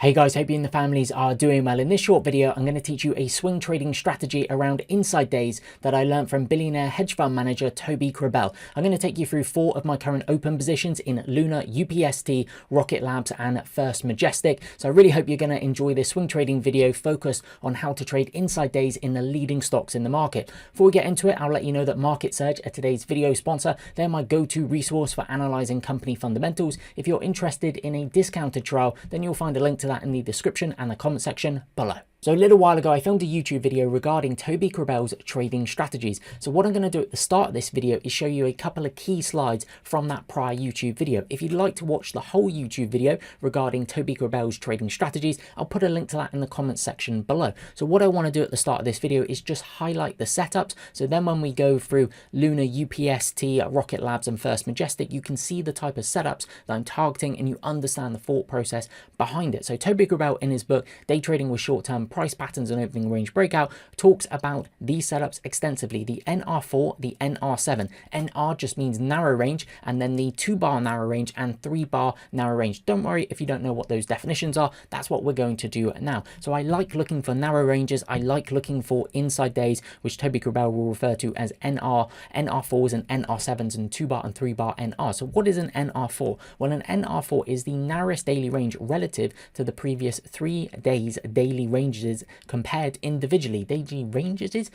Hey guys, hope you and the families are doing well. In this short video, I'm going to teach you a swing trading strategy around inside days that I learned from billionaire hedge fund manager Toby Crabel. I'm going to take you through 4 of my current open positions in Luna, UPST, Rocket Labs and First Majestic. So I really hope you're going to enjoy this swing trading video focused on how to trade inside days in the leading stocks in the market. Before we get into it, I'll let you know that Market Surge are today's video sponsor. They're my go-to resource for analyzing company fundamentals. If you're interested in a discounted trial, then you'll find a link to that in the description and the comment section below. So a little while ago, I filmed a YouTube video regarding Toby Crabel's trading strategies. So what I'm going to do at the start of this video is show you a couple of key slides from that prior YouTube video. If you'd like to watch the whole YouTube video regarding Toby Crabel's trading strategies, I'll put a link to that in the comment section below. So what I want to do at the start of this video is just highlight the setups. So then when we go through Luna, UPST, Rocket Labs and First Majestic, you can see the type of setups that I'm targeting and you understand the thought process behind it. So Toby Crabel, in his book, Day Trading with Short-Term Price Patterns and Opening Range Breakout, talks about these setups extensively: the NR4, the NR7. NR just means narrow range, and then the 2-bar narrow range and 3-bar narrow range. Don't worry if you don't know what those definitions are, that's what we're going to do now. So I like looking for narrow ranges, I like looking for inside days, which Toby Crabel will refer to as NR, NR4s and NR7s, and 2-bar and 3-bar NR. So what is an NR4? Well, an NR4 is the narrowest daily range relative to the previous 3 days daily ranges compared individually. Daily ranges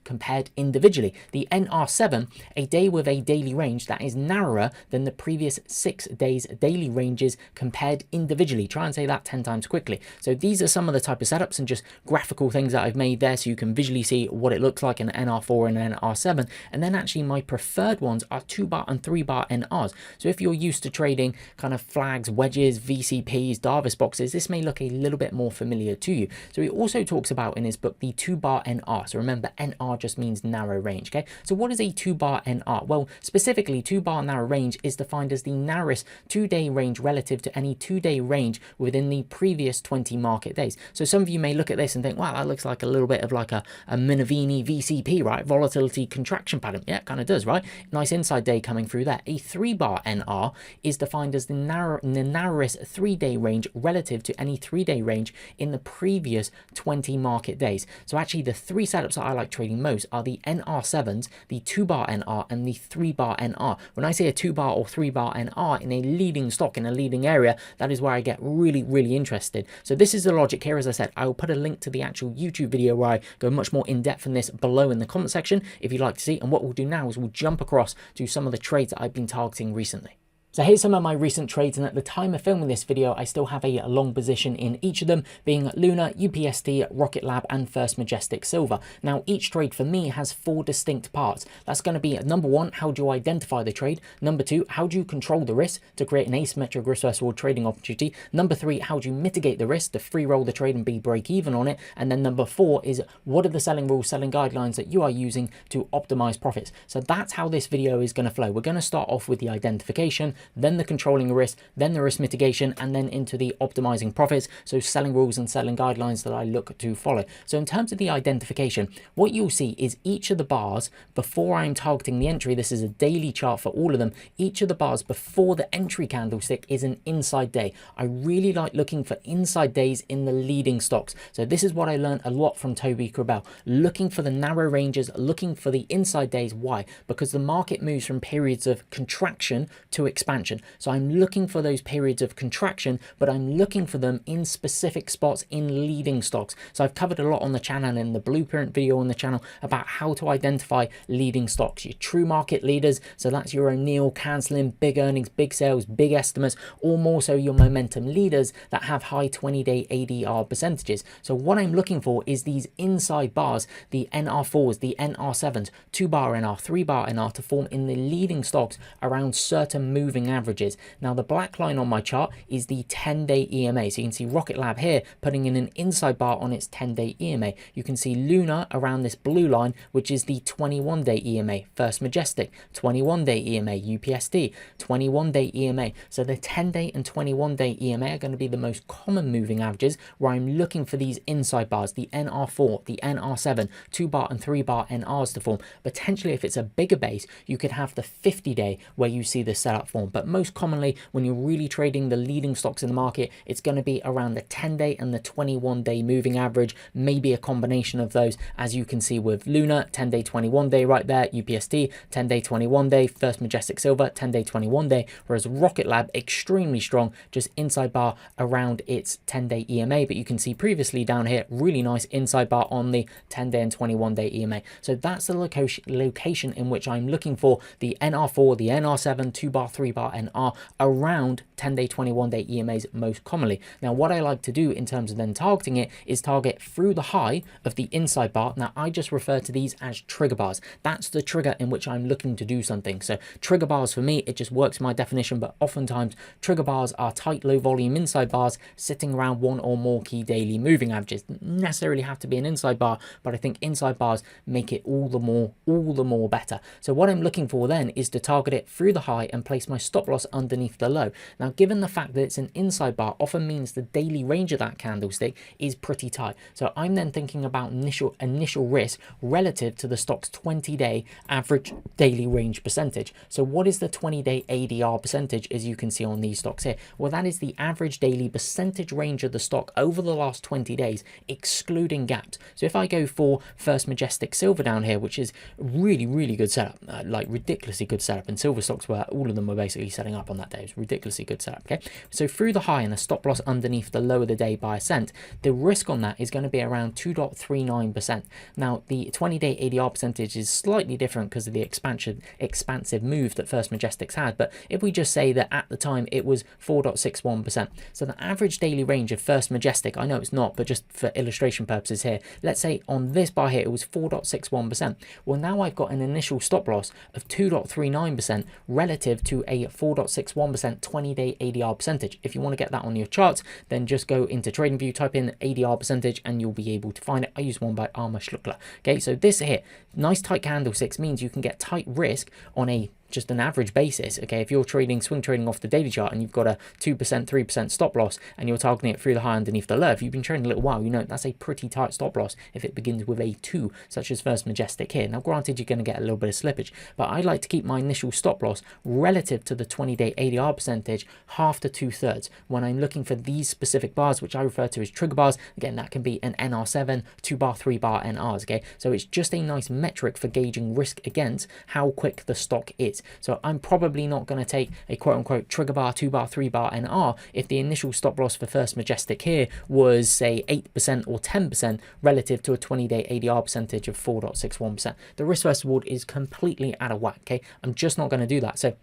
compared individually. The NR7, a day with a daily range that is narrower than the previous 6 days daily ranges compared individually. Try and say that 10 times quickly. So these are some of the type of setups and just graphical things that I've made there so you can visually see what it looks like in NR4 and NR7. And then actually my preferred ones are 2-bar and 3-bar NRs. So if you're used to trading kind of flags, wedges, VCPs, Darvis boxes, this may look a little bit more familiar to you. So he also talks about in his book the 2-bar NR. So remember, NR just means narrow range. Okay, so what is a 2-bar NR? Well, specifically 2-bar narrow range is defined as the narrowest 2-day range relative to any 2-day range within the previous 20 market days. So some of you may look at this and think, wow, that looks like a little bit of like a Minervini VCP, right? Volatility contraction pattern. Yeah, it kind of does, right? Nice inside day coming through there. A 3-bar NR is defined as the narrowest 3-day range relative to any 3-day range in the previous 20 market days. So actually the 3 setups that I like trading most are the NR7s, the 2-bar NR and the 3-bar NR. When I say a 2-bar or 3-bar NR in a leading stock, in a leading area, that is where I get really interested. So this is the logic here. As I said, I will put a link to the actual YouTube video where I go much more in depth in this below in the comment section if you'd like to see. And what we'll do now is we'll jump across to some of the trades that I've been targeting recently. So here's some of my recent trades, and at the time of filming this video, I still have a long position in each of them, being Luna, UPST, Rocket Lab and First Majestic Silver. Now each trade for me has 4 distinct parts. That's going to be number 1, how do you identify the trade? Number 2, how do you control the risk to create an asymmetric risk versus reward trading opportunity? Number 3, how do you mitigate the risk to free roll the trade and be break even on it? And then number 4 is what are the selling rules, selling guidelines that you are using to optimize profits? So that's how this video is going to flow. We're going to start off with the identification, then the controlling risk, then the risk mitigation, and then into the optimizing profits. So selling rules and selling guidelines that I look to follow. So in terms of the identification, what you'll see is each of the bars before I'm targeting the entry, this is a daily chart for all of them, each of the bars before the entry candlestick is an inside day. I really like looking for inside days in the leading stocks. So this is what I learned a lot from Toby Crabel, looking for the narrow ranges, looking for the inside days. Why? Because the market moves from periods of contraction to expansion. So I'm looking for those periods of contraction, but I'm looking for them in specific spots in leading stocks. So I've covered a lot on the channel and in the blueprint video on the channel about how to identify leading stocks, your true market leaders. So that's your O'Neill, canceling, big earnings, big sales, big estimates, or more so your momentum leaders that have high 20-day ADR percentages. So what I'm looking for is these inside bars, the NR4s, the NR7s, 2-bar NR, 3-bar NR to form in the leading stocks around certain moving averages. Now the black line on my chart is the 10-day EMA. So you can see Rocket Lab here putting in an inside bar on its 10-day EMA. You can see Luna around this blue line, which is the 21-day EMA. First Majestic, 21-day EMA. UPST, 21-day EMA. So the 10-day and 21-day EMA are going to be the most common moving averages where I'm looking for these inside bars, the NR4, the NR7, 2-bar and 3-bar NRs to form. Potentially if it's a bigger base, you could have the 50-day where you see the setup form. but most commonly when you're really trading the leading stocks in the market, it's going to be around the 10-day and the 21-day moving average, maybe a combination of those, as you can see with Luna, 10-day, 21-day right there, UPST, 10-day, 21-day, First Majestic Silver, 10-day, 21-day, whereas Rocket Lab, extremely strong, just inside bar around its 10-day EMA, but you can see previously down here, really nice inside bar on the 10-day and 21-day EMA. So that's the location in which I'm looking for the NR4, the NR7, 2-bar, 3-bar NR around 10-day, 21-day EMAs most commonly. Now, what I like to do in terms of then targeting it is target through the high of the inside bar. Now, I just refer to these as trigger bars. That's the trigger in which I'm looking to do something. So trigger bars for me, it just works my definition, but oftentimes trigger bars are tight, low volume inside bars sitting around one or more key daily moving averages. Doesn't necessarily have to be an inside bar, but I think inside bars make it all the more better. So what I'm looking for then is to target it through the high and place my stop loss underneath the low. Now, given the fact that it's an inside bar often means the daily range of that candlestick is pretty tight. So I'm then thinking about initial risk relative to the stock's 20-day average daily range percentage. So what is the 20-day ADR percentage, as you can see on these stocks here? Well, that is the average daily percentage range of the stock over the last 20 days, excluding gaps. So if I go for First Majestic Silver down here, which is really good setup, like ridiculously good setup, and silver stocks were, all of them were basically setting up on that day. It was ridiculously good setup. Okay, so through the high and a stop loss underneath the low of the day by a cent, the risk on that is going to be around 2.39%. Now, the 20-day ADR percentage is slightly different because of the expansive move that First Majestic's had, but if we just say that at the time it was 4.61%, so the average daily range of First Majestic, I know it's not, but just for illustration purposes here, let's say on this bar here it was 4.61%. Well, now I've got an initial stop loss of 2.39% relative to a 4.61% 20-day ADR percentage. If you want to get that on your charts, then just go into TradingView, type in ADR percentage, and you'll be able to find it. I use one by Arma Schluckler. Okay, so this here, nice tight candlesticks means you can get tight risk on just an average basis. Okay, if you're swing trading off the daily chart and you've got a 2%, 3% stop loss and you're targeting it through the high underneath the low, if you've been trading a little while, you know that's a pretty tight stop loss if it begins with a 2, such as First Majestic here. Now, granted, you're going to get a little bit of slippage, but I like to keep my initial stop loss relative to the 20-day ADR percentage half to 2/3 when I'm looking for these specific bars, which I refer to as trigger bars. Again, that can be an NR7, 2-bar, 3-bar NRs. Okay, so it's just a nice metric for gauging risk against how quick the stock is. So I'm probably not going to take a quote-unquote trigger bar, 2-bar, 3-bar NR if the initial stop loss for First Majestic here was, say, 8% or 10% relative to a 20-day ADR percentage of 4.61%. The risk versus reward is completely out of whack. Okay, I'm just not going to do that. So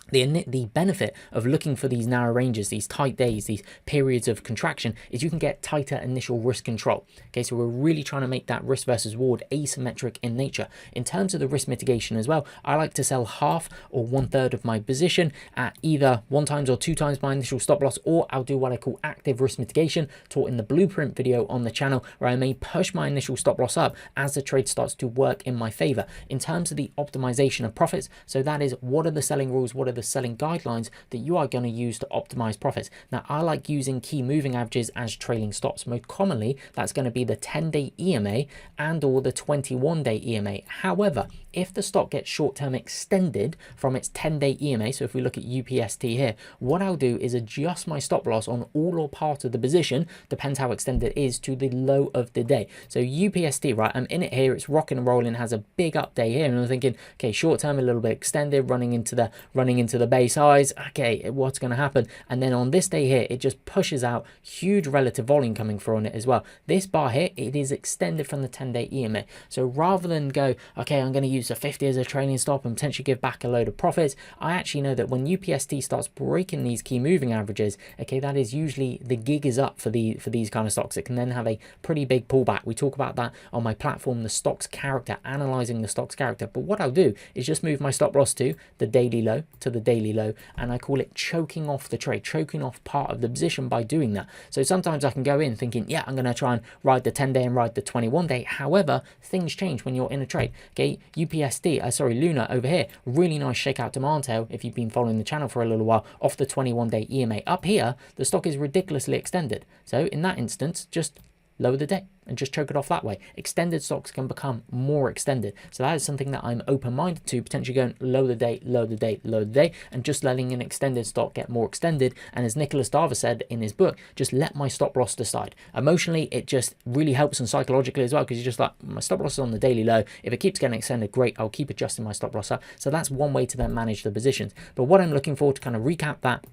the benefit of looking for these narrow ranges, these tight days, these periods of contraction, is you can get tighter initial risk control. Okay, so we're really trying to make that risk versus reward asymmetric in nature. In terms of the risk mitigation as well, I like to sell half or 1/3 of my position at either 1 times or 2 times my initial stop loss, or I'll do what I call active risk mitigation, taught in the blueprint video on the channel, where I may push my initial stop loss up as the trade starts to work in my favor. In terms of the optimization of profits, so that is, what are the selling rules, what are the selling guidelines that you are going to use to optimize profits. Now, I like using key moving averages as trailing stops. Most commonly, that's going to be the 10-day EMA and or the 21-day EMA. However, if the stock gets short-term extended from its 10-day EMA, so if we look at UPST here, what I'll do is adjust my stop loss on all or part of the position, depends how extended it is, to the low of the day. So UPST, right, I'm in it here, it's rocking and rolling, has a big up day here, and I'm thinking, okay, short-term a little bit extended, running into the base highs. Okay, what's going to happen? And then on this day here, it just pushes out huge relative volume coming through on it as well. This bar here, it is extended from the 10-day EMA. So rather than go, okay, I'm going to use the 50 as a trailing stop and potentially give back a load of profits, I actually know that when UPST starts breaking these key moving averages, okay, that is usually the gig is up for these kind of stocks. It can then have a pretty big pullback. We talk about that on my platform, the stocks character, analyzing the stocks character. But what I'll do is just move my stop loss to the daily low, and I call it choking off the trade, choking off part of the position by doing that. So sometimes I can go in thinking, yeah, I'm going to try and ride the 10-day and ride the 21-day. However, things change when you're in a trade. Okay, Luna over here, really nice shakeout demand tail if you've been following the channel for a little while, off the 21-day EMA. Up here, the stock is ridiculously extended. So in that instance, just lower the day. and just choke it off that way. Extended stocks can become more extended. So that is something that I'm open-minded to, potentially going low the day, low the day, low the day, and just letting an extended stock get more extended. And as Nicholas Dava said in his book, just let my stop loss decide. Emotionally, it just really helps, and psychologically as well, because you're just like, my stop loss is on the daily low. If it keeps getting extended, great, I'll keep adjusting my stop loss up. So that's one way to then manage the positions. But what I'm looking for, to kind of recap that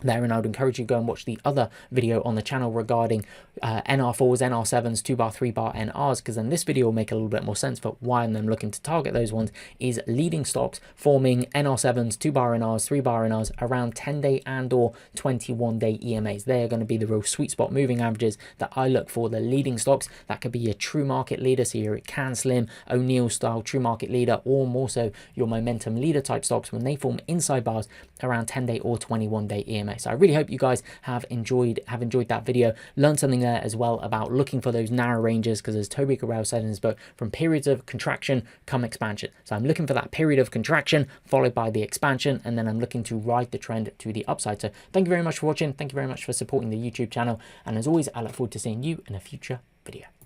there, and I would encourage you to go and watch the other video on the channel regarding NR4s, NR7s, 2-bar, 3-bar NRs, because then this video will make a little bit more sense for why I'm then looking to target those ones, is leading stocks forming NR7s, 2-bar NRs, 3-bar NRs around 10-day and or 21-day EMAs. They are going to be the real sweet spot moving averages that I look for, the leading stocks. That could be your true market leader, so your Can Slim, O'Neill style true market leader, or more so your momentum leader type stocks when they form inside bars around 10-day or 21-day EMA. So I really hope you guys have enjoyed that video, learned something there as well about looking for those narrow ranges, because as Toby Crabel said in his book, from periods of contraction come expansion. So I'm looking for that period of contraction followed by the expansion, and then I'm looking to ride the trend to the upside. So thank you very much for watching. Thank you very much for supporting the YouTube channel. And as always, I look forward to seeing you in a future video.